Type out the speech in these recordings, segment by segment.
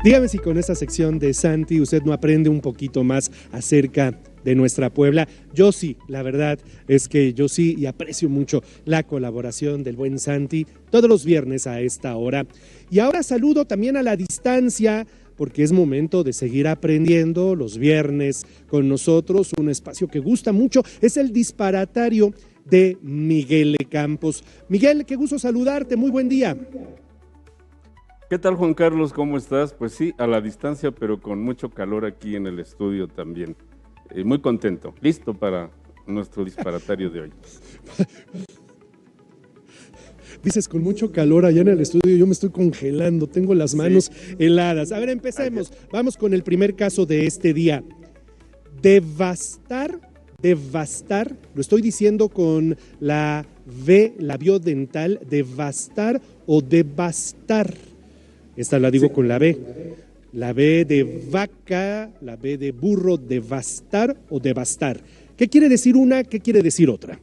Dígame si con esta sección de Santi usted no aprende un poquito más acerca de nuestra Puebla. Yo sí, la verdad es que yo sí, y aprecio mucho la colaboración del buen Santi todos los viernes a esta hora. Y ahora saludo también a la distancia, porque es momento de seguir aprendiendo los viernes con nosotros. Un espacio que gusta mucho es el Disparatario de Miguel Campos. Miguel, qué gusto saludarte, muy buen día. ¿Qué tal, Juan Carlos? ¿Cómo estás? Pues sí, a la distancia, pero con mucho calor aquí en el estudio también. Muy contento, listo para nuestro disparatario de hoy. Dices con mucho calor allá en el estudio, yo me estoy congelando, tengo las manos heladas. A ver, empecemos. Vamos con el primer caso de este día. Devastar, lo estoy diciendo con la V, la biodental, devastar o devastar. Esta la digo con la B. La B de vaca, la B de burro, devastar o devastar. ¿Qué quiere decir una? ¿Qué quiere decir otra?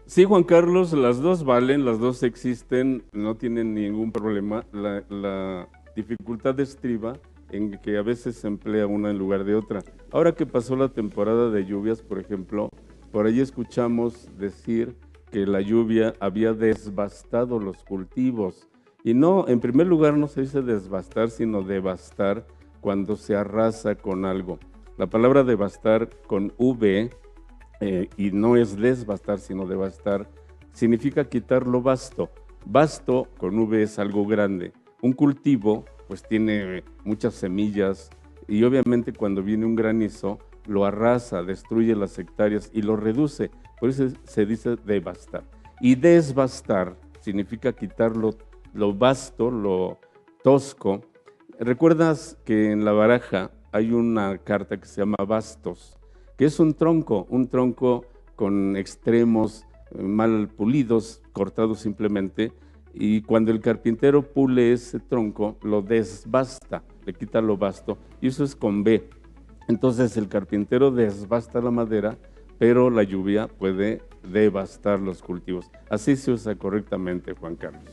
Sí, Juan Carlos, las dos valen, las dos existen, no tienen ningún problema. La dificultad estriba en que a veces se emplea una en lugar de otra. Ahora que pasó la temporada de lluvias, por ejemplo, por ahí escuchamos decir que la lluvia había devastado los cultivos. Y no, en primer lugar no se dice desbastar, sino devastar cuando se arrasa con algo. La palabra devastar con V, y no es desbastar, sino devastar, significa quitar lo vasto. Vasto con V es algo grande. Un cultivo pues tiene muchas semillas y obviamente cuando viene un granizo lo arrasa, destruye las hectáreas y lo reduce. Por eso se dice devastar. Y desbastar significa quitarlo lo vasto, lo tosco. ¿Recuerdas que en la baraja hay una carta que se llama bastos, que es un tronco con extremos mal pulidos, cortados simplemente, y cuando el carpintero pule ese tronco, lo desbasta, le quita lo vasto, y eso es con B. Entonces el carpintero desbasta la madera, pero la lluvia puede devastar los cultivos. Así se usa correctamente, Juan Carlos.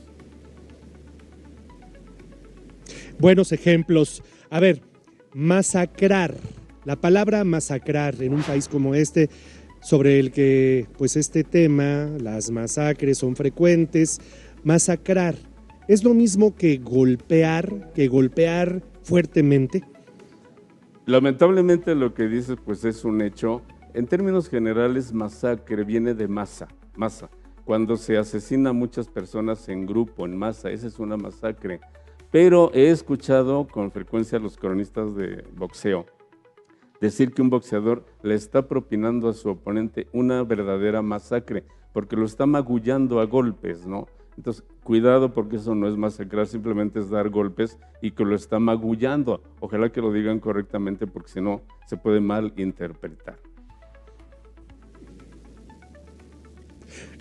Buenos ejemplos. A ver, masacrar. La palabra masacrar en un país como este, sobre el que pues este tema, las masacres son frecuentes. Masacrar, ¿es lo mismo que golpear fuertemente? Lamentablemente lo que dices pues es un hecho. En términos generales, masacre viene de masa. Cuando se asesina a muchas personas en grupo, en masa, esa es una masacre. Pero he escuchado con frecuencia a los cronistas de boxeo decir que un boxeador le está propinando a su oponente una verdadera masacre, porque lo está magullando a golpes, ¿no? Entonces, cuidado porque eso no es masacrar, simplemente es dar golpes y que lo está magullando. Ojalá que lo digan correctamente porque si no, se puede mal interpretar.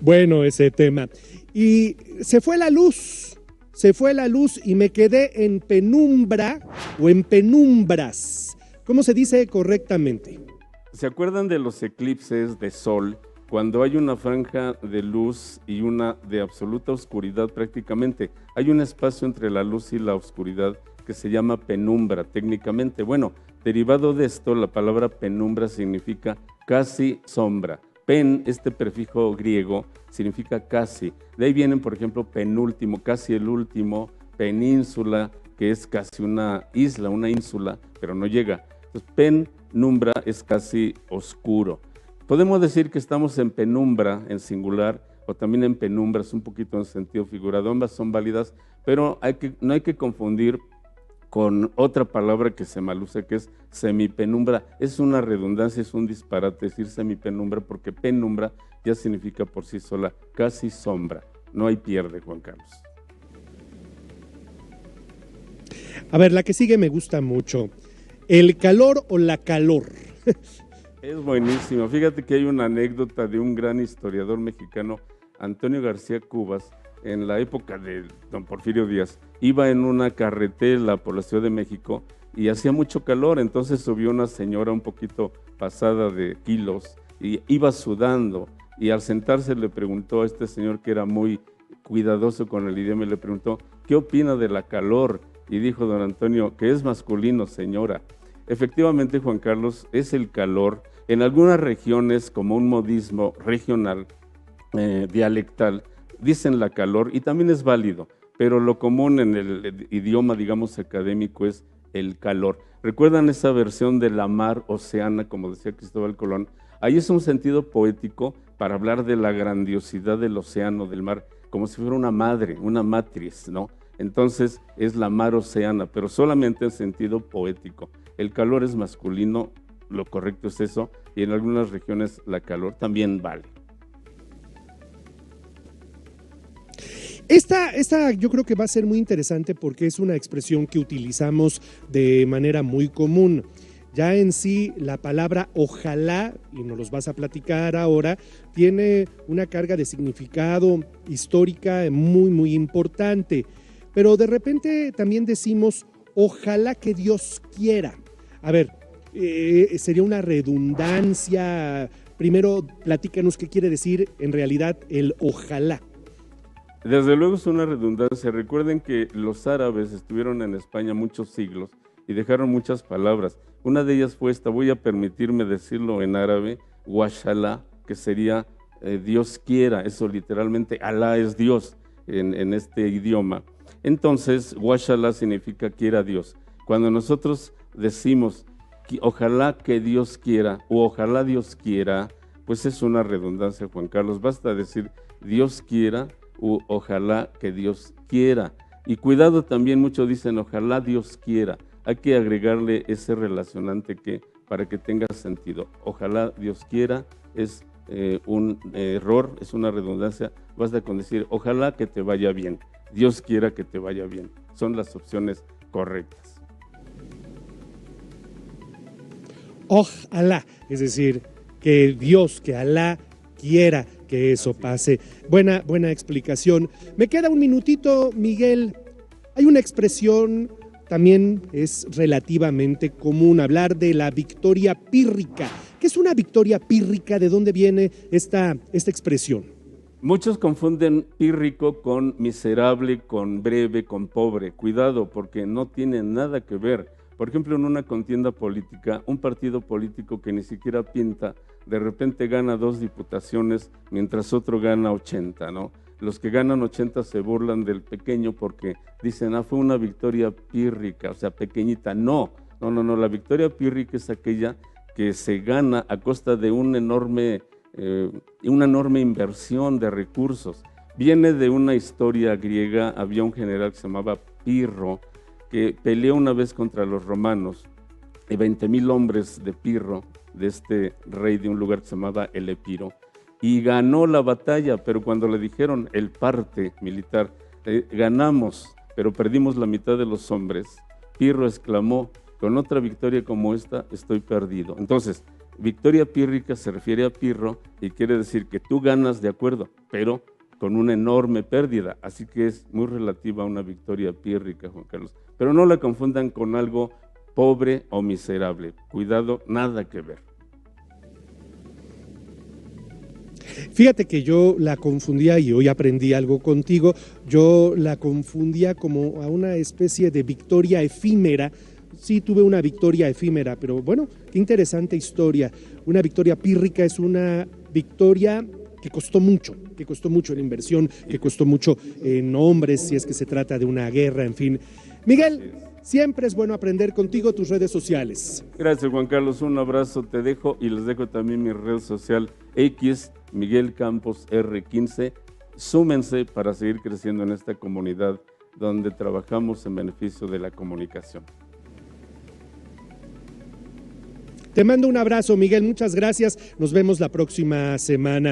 Bueno, ese tema. Y se fue la luz y me quedé en penumbra o en penumbras. ¿Cómo se dice correctamente? ¿Se acuerdan de los eclipses de sol? Cuando hay una franja de luz y una de absoluta oscuridad prácticamente. Hay un espacio entre la luz y la oscuridad que se llama penumbra técnicamente. Bueno, derivado de esto, la palabra penumbra significa casi sombra. Pen, este prefijo griego, significa casi. De ahí vienen, por ejemplo, penúltimo, casi el último, península, que es casi una isla, una ínsula, pero no llega. Entonces, penumbra es casi oscuro. Podemos decir que estamos en penumbra, en singular, o también en penumbras, un poquito en sentido figurado. Ambas son válidas, pero no hay que confundir con otra palabra que se malusa, que es semipenumbra. Es una redundancia, es un disparate decir semipenumbra, porque penumbra ya significa por sí sola casi sombra. No hay pierde, Juan Carlos. A ver, la que sigue me gusta mucho. ¿El calor o la calor? Es buenísimo. Fíjate que hay una anécdota de un gran historiador mexicano, Antonio García Cubas, en la época de don Porfirio Díaz. Iba en una carretela por la Ciudad de México y hacía mucho calor, entonces subió una señora un poquito pasada de kilos y iba sudando, y al sentarse le preguntó a este señor, que era muy cuidadoso con el idioma y le preguntó, ¿qué opina de la calor? Y dijo don Antonio, que es masculino, señora. Efectivamente, Juan Carlos, es el calor. En algunas regiones, como un modismo regional, dialectal, dicen la calor y también es válido, pero lo común en el idioma, digamos, académico es el calor. ¿Recuerdan esa versión de la mar oceana, como decía Cristóbal Colón? Ahí es un sentido poético para hablar de la grandiosidad del océano, del mar, como si fuera una madre, una matriz, ¿no? Entonces es la mar oceana, pero solamente en sentido poético. El calor es masculino, lo correcto es eso, y en algunas regiones la calor también vale. Esta yo creo que va a ser muy interesante porque es una expresión que utilizamos de manera muy común. Ya en sí la palabra ojalá, y nos los vas a platicar ahora, tiene una carga de significado histórica muy, muy importante. Pero de repente también decimos ojalá que Dios quiera. A ver, sería una redundancia. Primero platícanos qué quiere decir en realidad el ojalá. Desde luego es una redundancia. Recuerden que los árabes estuvieron en España muchos siglos y dejaron muchas palabras. Una de ellas fue esta, voy a permitirme decirlo en árabe, washallah, que sería Dios quiera. Eso literalmente, Alá es Dios en este idioma. Entonces, washallah significa quiera Dios. Cuando nosotros decimos ojalá que Dios quiera o ojalá Dios quiera, pues es una redundancia, Juan Carlos. Basta decir Dios quiera o ojalá que Dios quiera. Y cuidado también, muchos dicen ojalá Dios quiera. Hay que agregarle ese relacionante que para que tenga sentido. Ojalá Dios quiera es un error, es una redundancia. Basta con decir ojalá que te vaya bien. Dios quiera que te vaya bien. Son las opciones correctas. Ojalá, es decir, que Dios, que Alá quiera que eso pase. Buena explicación. Me queda un minutito, Miguel. Hay una expresión, también es relativamente común, hablar de la victoria pírrica. ¿Qué es una victoria pírrica? ¿De dónde viene esta expresión? Muchos confunden pírrico con miserable, con breve, con pobre. Cuidado, porque no tiene nada que ver. Por ejemplo, en una contienda política, un partido político que ni siquiera pinta, de repente gana 2 diputaciones, mientras otro gana 80, ¿no? Los que ganan 80 se burlan del pequeño porque dicen, fue una victoria pírrica, o sea, pequeñita. No, la victoria pírrica es aquella que se gana a costa de una enorme inversión de recursos. Viene de una historia griega, había un general que se llamaba Pirro, que peleó una vez contra los romanos, y 20,000 hombres de Pirro, de este rey de un lugar que se llamaba el Epiro, y ganó la batalla, pero cuando le dijeron el parte militar, ganamos, pero perdimos la mitad de los hombres, Pirro exclamó, con otra victoria como esta estoy perdido. Entonces, victoria pírrica se refiere a Pirro y quiere decir que tú ganas de acuerdo, pero con una enorme pérdida, así que es muy relativa a una victoria pírrica, Juan Carlos. Pero no la confundan con algo pobre o miserable. Cuidado, nada que ver. Fíjate que yo la confundía, y hoy aprendí algo contigo, yo la confundía como a una especie de victoria efímera. Sí, tuve una victoria efímera, pero bueno, qué interesante historia. Una victoria pírrica es una victoria que costó mucho la inversión, que costó mucho en hombres, si es que se trata de una guerra, en fin. Miguel, siempre es bueno aprender contigo, tus redes sociales. Gracias, Juan Carlos, un abrazo te dejo y les dejo también mi red social X, Miguel Campos R15. Súmense para seguir creciendo en esta comunidad donde trabajamos en beneficio de la comunicación. Te mando un abrazo, Miguel, muchas gracias. Nos vemos la próxima semana.